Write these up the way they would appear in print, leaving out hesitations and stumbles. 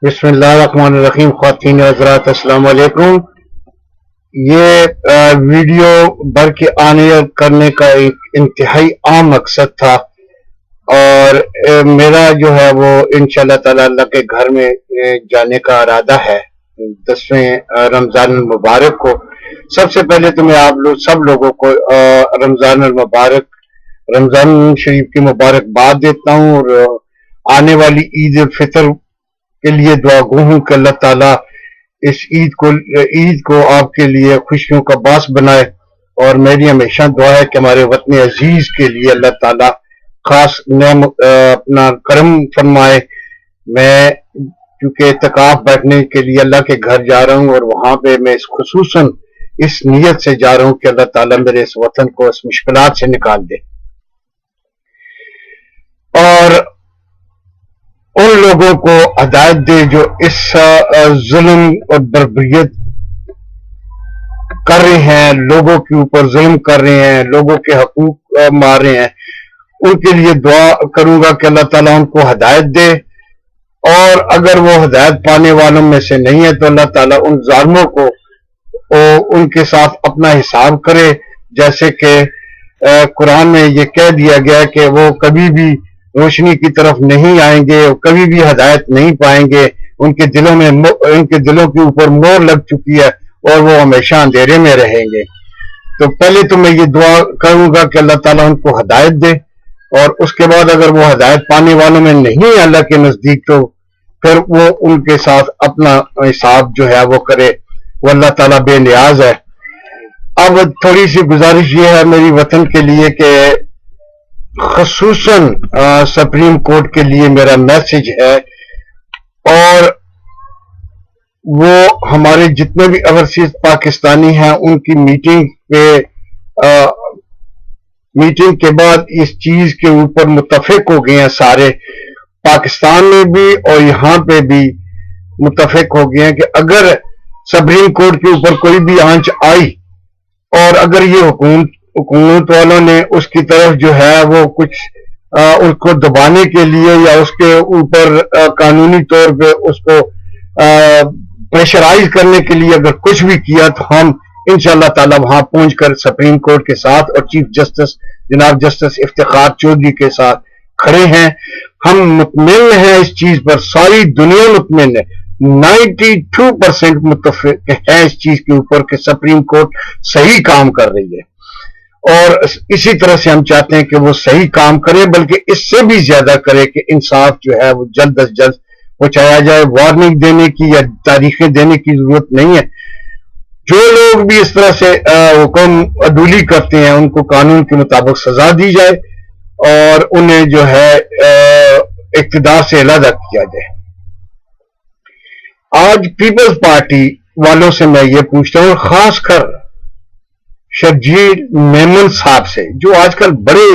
بسم اللہ الرحمن الرحیم. خواتین حضرات السلام علیکم. یہ ویڈیو بھر کے آنے کرنے کا ایک انتہائی عام مقصد تھا، اور میرا جو ہے وہ انشاءاللہ تعالی اللہ کے گھر میں جانے کا ارادہ ہے 10ویں رمضان المبارک کو. سب سے پہلے تو میں آپ سب لوگوں کو رمضان المبارک، رمضان شریف کی مبارکباد دیتا ہوں، اور آنے والی عید الفطر کے لیے دعا گو ہوں کہ اللہ تعالیٰ اس عید کو آپ کے لیے خوشیوں کا باعث بنائے. اور میری ہمیشہ دعا ہے کہ ہمارے وطن عزیز کے لیے اللہ تعالیٰ خاص اپنا کرم فرمائے. میں کیونکہ اعتکاف بیٹھنے کے لیے اللہ کے گھر جا رہا ہوں، اور وہاں پہ میں خصوصاً اس نیت سے جا رہا ہوں کہ اللہ تعالیٰ میرے اس وطن کو اس مشکلات سے نکال دے، اور ان لوگوں کو ہدایت دے جو اس ظلم اور بربریت کر رہے ہیں، لوگوں کے اوپر ظلم کر رہے ہیں، لوگوں کے حقوق مار رہے ہیں. ان کے لیے دعا کروں گا کہ اللہ تعالیٰ ان کو ہدایت دے، اور اگر وہ ہدایت پانے والوں میں سے نہیں ہے تو اللہ تعالیٰ ان ظالموں کو ان کے ساتھ اپنا حساب کرے. جیسے کہ قرآن میں یہ کہہ دیا گیا کہ وہ کبھی بھی روشنی کی طرف نہیں آئیں گے، کبھی بھی ہدایت نہیں پائیں گے. ان کے دلوں کے اوپر مور لگ چکی ہے اور وہ ہمیشہ اندھیرے میں رہیں گے. تو پہلے تو میں یہ دعا کروں گا کہ اللہ تعالیٰ ان کو ہدایت دے، اور اس کے بعد اگر وہ ہدایت پانے والوں میں نہیں ہے اللہ کے نزدیک تو پھر وہ ان کے ساتھ اپنا حساب جو ہے وہ کرے. وہ اللہ تعالیٰ بے نیاز ہے. اب تھوڑی سی گزارش یہ ہے میری وطن کے لیے کہ خصوصاً سپریم کورٹ کے لیے میرا میسج ہے، اور وہ ہمارے جتنے بھی اوورسیز پاکستانی ہیں ان کی میٹنگ کے بعد اس چیز کے اوپر متفق ہو گئے ہیں. سارے پاکستان میں بھی اور یہاں پہ بھی متفق ہو گئے ہیں کہ اگر سپریم کورٹ کے اوپر کوئی بھی آنچ آئی، اور اگر یہ حکومت والوں نے اس کی طرف جو ہے وہ کچھ اس کو دبانے کے لیے یا اس کے اوپر قانونی طور پہ اس کو پریشرائز کرنے کے لیے اگر کچھ بھی کیا، تو ہم انشاءاللہ تعالی وہاں پہنچ کر سپریم کورٹ کے ساتھ اور چیف جسٹس جناب جسٹس افتخار چودھری کے ساتھ کھڑے ہیں. ہم مطمئن ہیں اس چیز پر، ساری دنیا مطمئن ہے، 92% متفق ہے اس چیز کے اوپر کہ سپریم کورٹ صحیح کام کر رہی ہے. اور اسی طرح سے ہم چاہتے ہیں کہ وہ صحیح کام کرے، بلکہ اس سے بھی زیادہ کرے کہ انصاف جو ہے وہ جلد از جلد پہنچایا جائے. وارننگ دینے کی یا تاریخیں دینے کی ضرورت نہیں ہے. جو لوگ بھی اس طرح سے حکم عدولی کرتے ہیں ان کو قانون کے مطابق سزا دی جائے، اور انہیں جو ہے اقتدار سے علیحدہ کیا جائے. آج پیپلز پارٹی والوں سے میں یہ پوچھتا ہوں، خاص کر شرجیل میمن صاحب سے، جو آج کل بڑے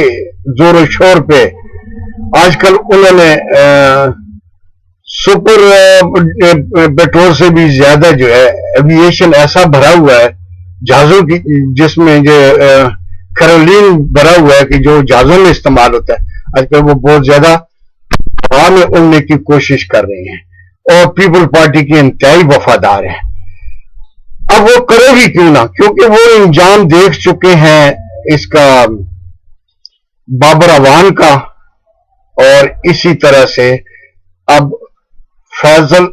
زور و شور پہ آج کل انہوں نے سپر پیٹرول سے بھی زیادہ جو ہے ایویشن ایسا بھرا ہوا ہے جہازوں کی، جس میں جو کیرولین بھرا ہوا ہے کہ جو جہازوں میں استعمال ہوتا ہے. آج کل وہ بہت زیادہ ہوا میں اڑنے کی کوشش کر رہے ہیں، اور پیپل پارٹی کی انتہائی وفادار ہیں. اب وہ کرے بھی کیوں نہ، کیونکہ وہ انجام دیکھ چکے ہیں اس کا بابر اعوان کا. اور اسی طرح سے اب فیصل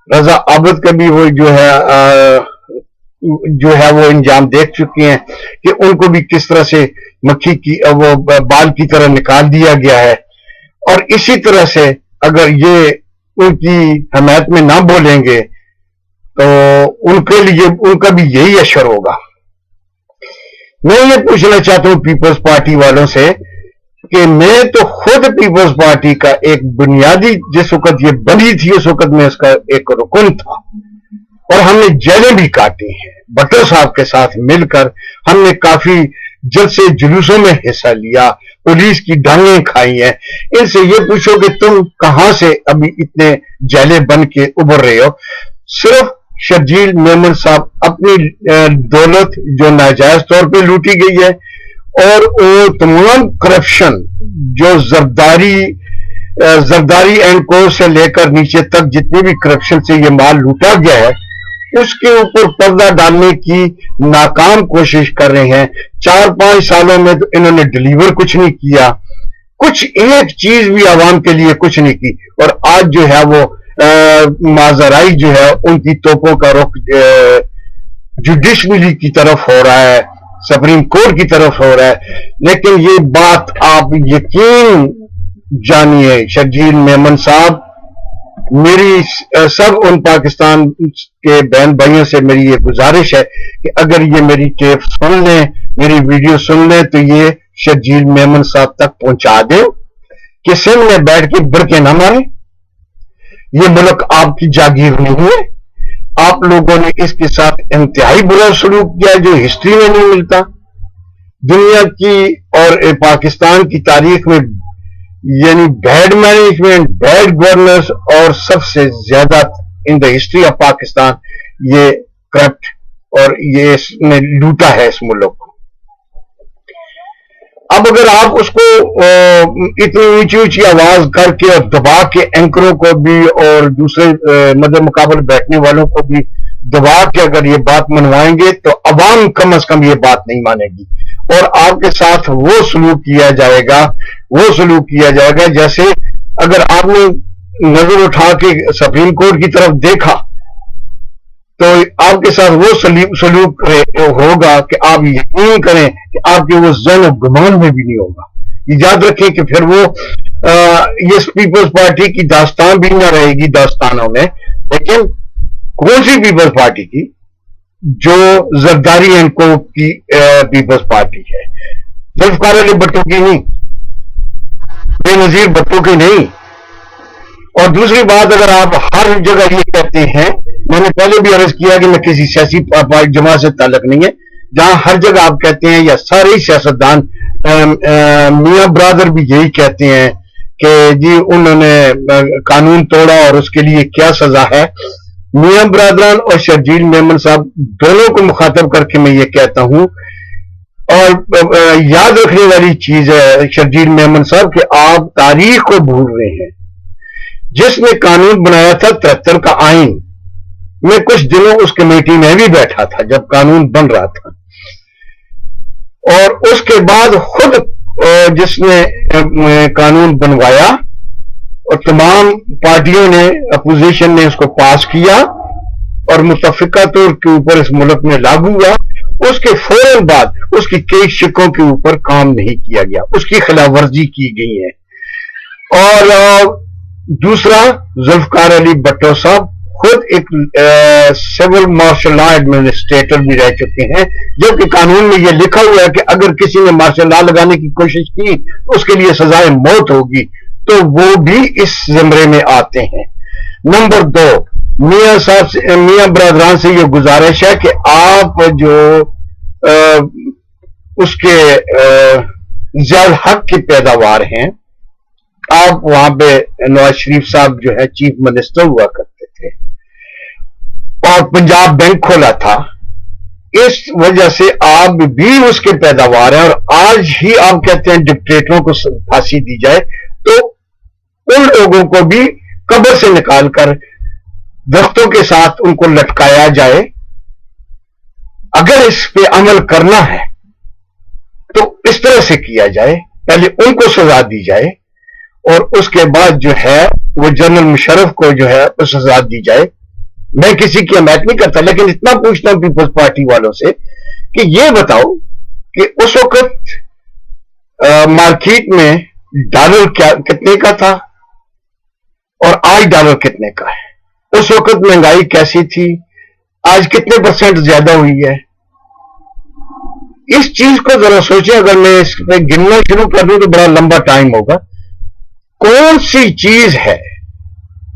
رضا عابد کا بھی وہ جو ہے وہ انجام دیکھ چکے ہیں کہ ان کو بھی کس طرح سے مکھی کی وہ بال کی طرح نکال دیا گیا ہے. اور اسی طرح سے اگر یہ ان کی حمایت میں نہ بولیں گے تو ان کے لیے ان کا بھی یہی اشر ہوگا. میں یہ پوچھنا چاہتا ہوں پیپلز پارٹی والوں سے کہ میں تو خود پیپلز پارٹی کا ایک بنیادی، جس وقت یہ بنی تھی اس وقت میں اس کا ایک رکن تھا، اور ہم نے جیلیں بھی کاٹی ہیں. بٹو صاحب کے ساتھ مل کر ہم نے کافی جلسے جلوسوں میں حصہ لیا، پولیس کی ڈانگیں کھائی ہیں. ان سے یہ پوچھو کہ تم کہاں سے ابھی اتنے جیلے بن کے ابھر رہے ہو. صرف شرجیل میمن صاحب اپنی دولت جو ناجائز طور پہ لوٹی گئی ہے اور وہ تمام کرپشن جو زرداری اینڈ کو سے لے کر نیچے تک جتنے بھی کرپشن سے یہ مال لوٹا گیا ہے اس کے اوپر پردہ ڈالنے کی ناکام کوشش کر رہے ہیں. 4-5 سالوں میں تو انہوں نے ڈیلیور کچھ نہیں کیا, کچھ ایک چیز بھی عوام کے لیے کچھ نہیں کی. اور آج جو ہے وہ مازرائی جو ہے ان کی توپوں کا رخ جوڈیشری کی طرف ہو رہا ہے, سپریم کورٹ کی طرف ہو رہا ہے. لیکن یہ بات آپ یقین جانیے شرجیل میمن صاحب, میری سب ان پاکستان کے بہن بھائیوں سے میری یہ گزارش ہے کہ اگر یہ میری ٹیپ سن لیں, میری ویڈیو سن لیں, تو یہ شرجیل میمن صاحب تک پہنچا دیں کہ سندھ میں بیٹھ کے برکے نہ ماریں. یہ ملک آپ کی جاگیر نہیں ہے. آپ لوگوں نے اس کے ساتھ انتہائی برا سلوک کیا جو ہسٹری میں نہیں ملتا. دنیا کی اور پاکستان کی تاریخ میں یعنی بیڈ مینجمنٹ, بیڈ گورننس اور سب سے زیادہ ان دا ہسٹری آف پاکستان یہ کرپٹ اور یہ اس نے لوٹا ہے اس ملک کو. اب اگر آپ اس کو اتنی اونچی اونچی آواز کر کے اور دبا کے اینکروں کو بھی اور دوسرے مد مقابل بیٹھنے والوں کو بھی دبا کے اگر یہ بات منوائیں گے تو عوام کم از کم یہ بات نہیں مانے گی, اور آپ کے ساتھ وہ سلوک کیا جائے گا جیسے اگر آپ نے نظر اٹھا کے سپریم کورٹ کی طرف دیکھا تو آپ کے ساتھ وہ سلوک ہوگا کہ آپ یقین کریں کہ آپ کے وہ ذہن و گمان میں بھی نہیں ہوگا. یاد رکھیں کہ پھر وہ یہ پیپلز پارٹی کی داستان بھی نہ رہے گی داستانوں میں. لیکن کون سی پیپلز پارٹی کی؟ جو زرداری اینڈ کو کی پیپلز پارٹی ہے, ذوالفقار علی بھٹو کی نہیں, بے نظیر بھٹو کی نہیں. اور دوسری بات, اگر آپ ہر جگہ یہ کہتے ہیں, میں نے پہلے بھی عرض کیا کہ میں کسی سیاسی جماعت سے تعلق نہیں ہے, جہاں ہر جگہ آپ کہتے ہیں یا سارے سیاستدان میاں برادر بھی یہی کہتے ہیں کہ جی انہوں نے قانون توڑا اور اس کے لیے کیا سزا ہے. میاں برادران اور شرجیل میمن صاحب دونوں کو مخاطب کر کے میں یہ کہتا ہوں, اور یاد رکھنے والی چیز ہے شرجیل میمن صاحب کہ آپ تاریخ کو بھول رہے ہیں. جس نے قانون بنایا تھا 73 کا آئین, میں کچھ دنوں اس کمیٹی میں بھی بیٹھا تھا جب قانون بن رہا تھا, اور اس کے بعد خود جس نے قانون بنوایا اور تمام پارٹیوں نے اپوزیشن نے اس کو پاس کیا اور متفقہ طور کے اوپر اس ملک میں لاگو ہوا, اس کے فوراً بعد اس کی کئی شکوں کے اوپر کام نہیں کیا گیا, اس کی خلاف ورزی کی گئی ہے. اور دوسرا, ذوالفقار علی بھٹو صاحب خود ایک سول مارشل لا ایڈمنسٹریٹر بھی رہ چکے ہیں, جبکہ قانون میں یہ لکھا ہوا ہے کہ اگر کسی نے مارشل لا لگانے کی کوشش کی تو اس کے لیے سزائے موت ہوگی, تو وہ بھی اس زمرے میں آتے ہیں. نمبر 2, میاں صاحب سے, میاں برادران سے یہ گزارش ہے کہ آپ جو اس کے ضیاء الحق کی پیداوار ہیں, آپ وہاں پہ نواز شریف صاحب جو ہے چیف منسٹر ہوا کرتے تھے اور پنجاب بینک کھولا تھا, اس وجہ سے آپ بھی اس کے پیداوار ہیں. اور آج ہی آپ کہتے ہیں ڈکٹیٹروں کو پھانسی دی جائے, تو ان لوگوں کو بھی قبر سے نکال کر درختوں کے ساتھ ان کو لٹکایا جائے. اگر اس پہ عمل کرنا ہے تو اس طرح سے کیا جائے, پہلے ان کو سزا دی جائے اور اس کے بعد جو ہے وہ جنرل مشرف کو جو ہے وہ سزا دی جائے. میں کسی کی حمایت نہیں کرتا, لیکن اتنا پوچھتا ہوں پیپلز پارٹی والوں سے کہ یہ بتاؤ کہ اس وقت مارکیٹ میں ڈالر کتنے کا تھا اور آج ڈالر کتنے کا ہے؟ اس وقت مہنگائی کیسی تھی, آج کتنے % زیادہ ہوئی ہے؟ اس چیز کو ذرا سوچیں. اگر میں اس پہ گننا شروع کر دوں تو بڑا لمبا ٹائم ہوگا. کون سی چیز ہے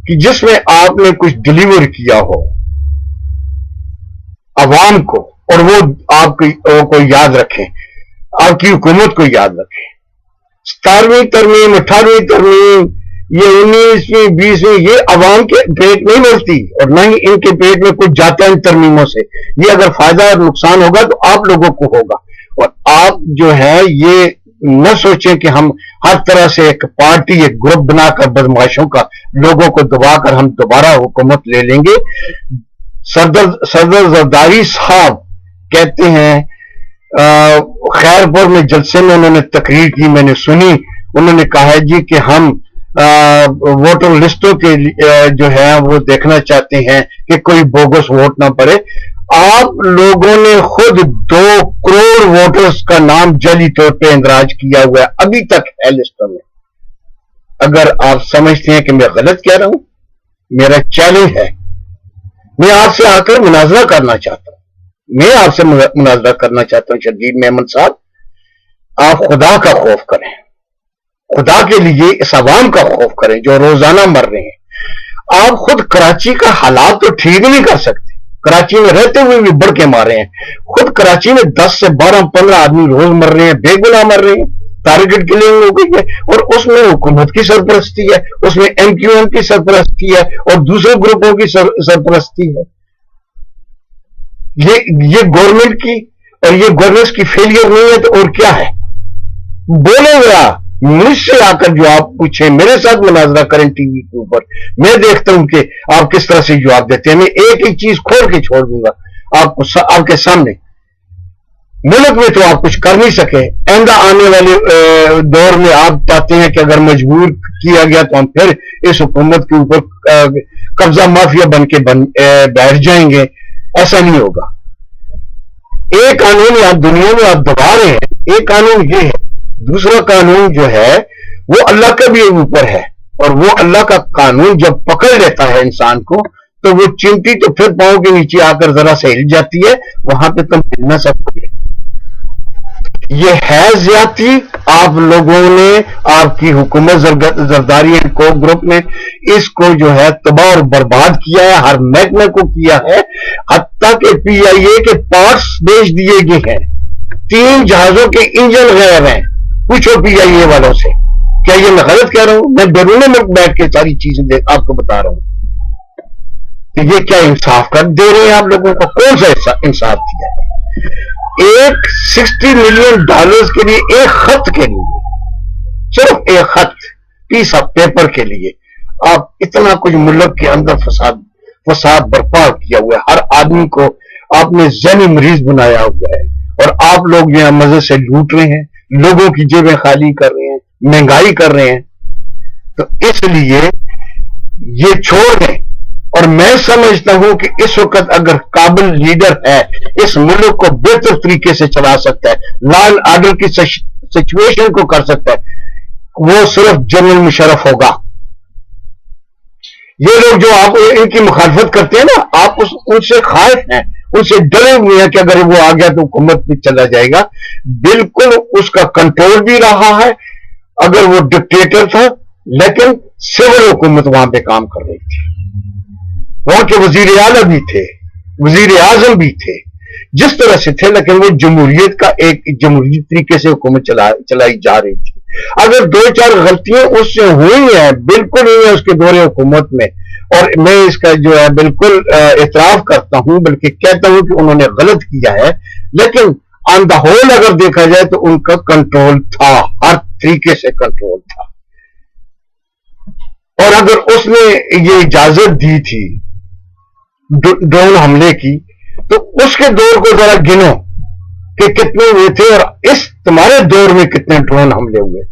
کہ جس میں آپ نے کچھ ڈیلیور کیا ہو عوام کو اور وہ آپ کو یاد رکھیں, آپ کی حکومت کو یاد رکھیں؟ 17ویں ترمیم, 18ویں ترمیم, یہ 19ویں 20ویں, یہ عوام کے پیٹ نہیں ملتی اور نہ ہی ان کے پیٹ میں کچھ جاتا ہے ان ترمیموں سے. یہ اگر فائدہ اور نقصان ہوگا تو آپ لوگوں کو ہوگا. اور آپ جو ہے یہ نہ سوچیں کہ ہم ہر طرح سے ایک پارٹی ایک گروپ بنا کر بدماشوں کا لوگوں کو دبا کر ہم دوبارہ حکومت لے لیں گے. صدر زرداری صاحب کہتے ہیں خیرپور میں جلسے میں انہوں نے تقریر کی, میں نے سنی, انہوں نے کہا ہے جی کہ ہم ووٹر لسٹوں کے جو ہے وہ دیکھنا چاہتے ہیں کہ کوئی بوگس ووٹ نہ پڑے. آپ لوگوں نے خود 2 کروڑ ووٹرز کا نام جعلی طور پہ اندراج کیا ہوا ہے, ابھی تک ہے لسٹوں میں. اگر آپ سمجھتے ہیں کہ میں غلط کہہ رہا ہوں, میرا چیلنج ہے, میں آپ سے آ کر مناظرہ کرنا چاہتا ہوں. میں آپ سے مناظرہ کرنا چاہتا ہوں شرجیل میمن صاحب, آپ خدا کا خوف کریں, خدا کے لیے اس عوام کا خوف کریں جو روزانہ مر رہے ہیں. آپ خود کراچی کا حالات تو ٹھیک نہیں کر سکتے, کراچی میں رہتے ہوئے بھی بڑھ کے مار رہے ہیں. خود کراچی میں 10 سے 12-15 آدمی روز مر رہے ہیں, بے گناہ مر رہے ہیں, ٹارگٹ کلنگ ہو گئی ہے, اور اس میں حکومت کی سرپرستی ہے, اس میں MQM کی سرپرستی ہے, اور دوسرے گروپوں کی سرپرستی ہے. یہ گورنمنٹ کی اور یہ گورننس کی فیلئر نہیں ہے تو اور کیا ہے؟ بولے گا مجھ سے آ کر جو آپ پوچھیں, میرے ساتھ مناظرہ کریں ٹی وی کے اوپر, میں دیکھتا ہوں کہ آپ کس طرح سے جواب دیتے ہیں. میں ایک ہی چیز کھول کے چھوڑ دوں گا آپ کے سامنے, ملک میں تو آپ کچھ کر نہیں سکے. آئندہ آنے والے دور میں آپ چاہتے ہیں کہ اگر مجبور کیا گیا تو ہم پھر اس حکومت کے اوپر قبضہ مافیا بن کے بیٹھ جائیں گے. ایسا نہیں ہوگا. ایک قانون آپ دنیا میں آپ دبا رہے ہیں, ایک قانون یہ ہے, دوسرا قانون جو ہے وہ اللہ کے بھی اوپر ہے, اور وہ اللہ کا قانون جب پکڑ لیتا ہے انسان کو تو وہ چمٹی تو پھر پاؤں کے نیچے آ کر ذرا سے ہل جاتی ہے, وہاں پہ تم ہل نہ سکتے. یہ ہے زیادتی. آپ لوگوں نے آپ کی حکومت زرداری اینڈ کو گروپ نے اس کو جو ہے تباہ اور برباد کیا ہے, ہر محکمے کو کیا ہے, حتیٰ کہ PIA کے پارٹس بیچ دیے گئے ہیں. 3 جہازوں کے انجن غائب ہیں. پوچھو PIA والوں سے, کیا یہ میں غلط کہہ رہا ہوں؟ میں بیرون ملک بیٹھ کے ساری چیزیں آپ کو بتا رہا ہوں. یہ کیا انصاف کر دے رہے ہیں آپ لوگوں کو؟ کون سا انصاف دیا ہے؟ ایک $60 ملین کے لیے, ایک خط کے لیے, صرف ایک خط, پیس آف پیپر کے لیے آپ اتنا کچھ ملک کے اندر فساد برپا کیا ہوا ہے. ہر آدمی کو آپ نے ذہنی مریض بنایا ہوا ہے, اور آپ لوگ یہاں مزے سے لوٹ رہے ہیں, لوگوں کی جیبیں خالی کر رہے ہیں, مہنگائی کر رہے ہیں. تو اس لیے یہ چھوڑ دیں. اور میں سمجھتا ہوں کہ اس وقت اگر قابل لیڈر ہے اس ملک کو بہتر طریقے سے چلا سکتا ہے, لا اینڈ آرڈر کی سچویشن کو کر سکتا ہے, وہ صرف جنرل مشرف ہوگا. یہ لوگ جو آپ ان کی مخالفت کرتے ہیں نا, آپ ان سے خائف ہیں, ان سے ڈرے ہوئے ہیں کہ اگر وہ آ گیا تو حکومت بھی چلا جائے گا. بالکل اس کا کنٹرول بھی رہا ہے. اگر وہ ڈکٹیٹر تھا لیکن سول حکومت وہاں پہ کام کر رہی تھی, وہاں کے وزیر اعلیٰ بھی تھے, وزیر اعظم بھی تھے, جس طرح سے تھے, لیکن وہ جمہوریت کا ایک جمہوری طریقے سے حکومت چلائی جا رہی تھی. اگر 2-4 غلطیاں اس سے ہوئی ہیں, بالکل ہوئی ہیں اس کے دور حکومت میں, اور میں اس کا جو ہے بالکل اعتراف کرتا ہوں, بلکہ کہتا ہوں کہ انہوں نے غلط کیا ہے, لیکن آن دا ہول اگر دیکھا جائے تو ان کا کنٹرول تھا, ہر طریقے سے کنٹرول تھا. اور اگر اس نے یہ اجازت دی تھی ڈرون حملے کی, تو اس کے دور کو ذرا گنو کہ کتنے ہوئے تھے, اور اس تمہارے دور میں کتنے ڈرون حملے ہوئے.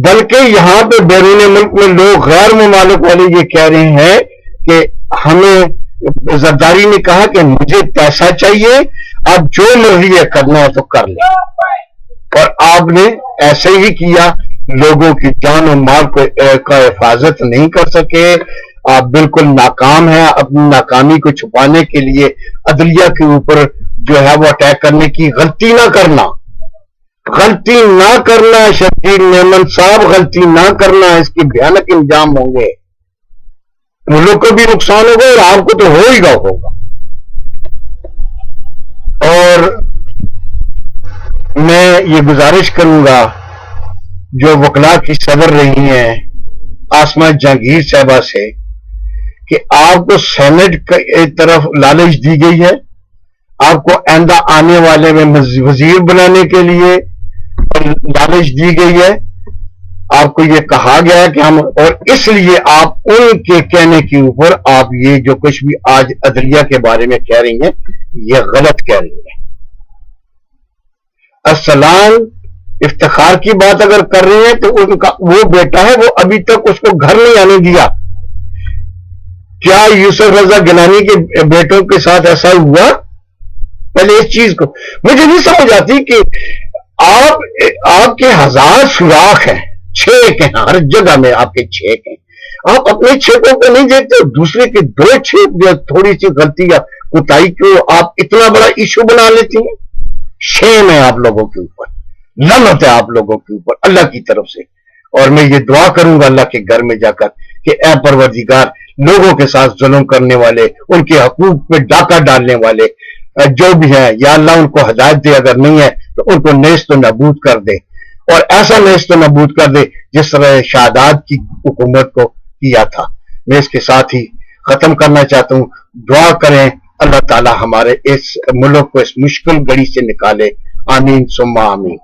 بلکہ یہاں پہ بیرون ملک میں لوگ غیر ممالک والے یہ کہہ رہے ہیں کہ ہمیں زرداری نے کہا کہ مجھے پیسہ چاہیے, آپ جو مرضی ہے کرنا ہے تو کر لیں, اور آپ نے ایسے ہی کیا. لوگوں کی جان و مال کا حفاظت نہیں کر سکے. آپ بالکل ناکام ہیں. اپنی ناکامی کو چھپانے کے لیے عدلیہ کے اوپر جو ہے وہ اٹیک کرنے کی غلطی نہ کرنا, غلطی نہ کرنا. شرجیل میمن صاحب, غلطی نہ کرنا, اس کے بھیانک انجام ہوں گے. ملک کو بھی نقصان ہوگا اور آپ کو تو ہو ہی ہوگا. اور میں یہ گزارش کروں گا جو وکلا کی صدر رہی ہیں آسمہ جہانگیر صاحبہ سے, کہ آپ کو سینٹ کی طرف لالچ دی گئی ہے, آپ کو آئندہ آنے والے میں وزیر بنانے کے لیے لالچ دی گئی ہے. آپ کو یہ کہا گیا ہے کہ ہم، اور اس لیے آپ ان کے کہنے کے اوپر آپ یہ جو کچھ بھی آج عدلیہ کے بارے میں کہہ رہی ہیں یہ غلط کہہ رہی ہیں. ارسلان افتخار کی بات اگر کر رہے ہیں تو ان کا وہ بیٹا ہے، وہ ابھی تک اس کو گھر نہیں آنے دیا. کیا یوسف رضا گیلانی کے بیٹوں کے ساتھ ایسا ہوا؟ پہلے اس چیز کو مجھے نہیں سمجھ آتی کہ آپ کے 1000 سوراخ ہیں، چھیک ہیں، ہر جگہ میں آپ کے چھیک ہیں. آپ اپنے چھیکوں کو نہیں دیکھتے، دوسرے کے 2 چھیک جو تھوڑی سی غلطی یا کوتاہی کو آپ اتنا بڑا ایشو بنا لیتی ہیں. شیم ہے آپ لوگوں کے اوپر، لعنت ہے آپ لوگوں کے اوپر اللہ کی طرف سے. اور میں یہ دعا کروں گا اللہ کے گھر میں جا کر کہ اے پروردگار، لوگوں کے ساتھ ظلم کرنے والے، ان کے حقوق پہ ڈاکہ ڈالنے والے جو بھی ہیں، یا اللہ ان کو ہدایت دے، اگر نہیں ہے تو ان کو نیست و نابود کر دے، اور ایسا نیست و نابود کر دے جس طرح شاداد کی حکومت کو کیا تھا. میں اس کے ساتھ ہی ختم کرنا چاہتا ہوں. دعا کریں اللہ تعالی ہمارے اس ملک کو اس مشکل گھڑی سے نکالے. آمین ثم آمین.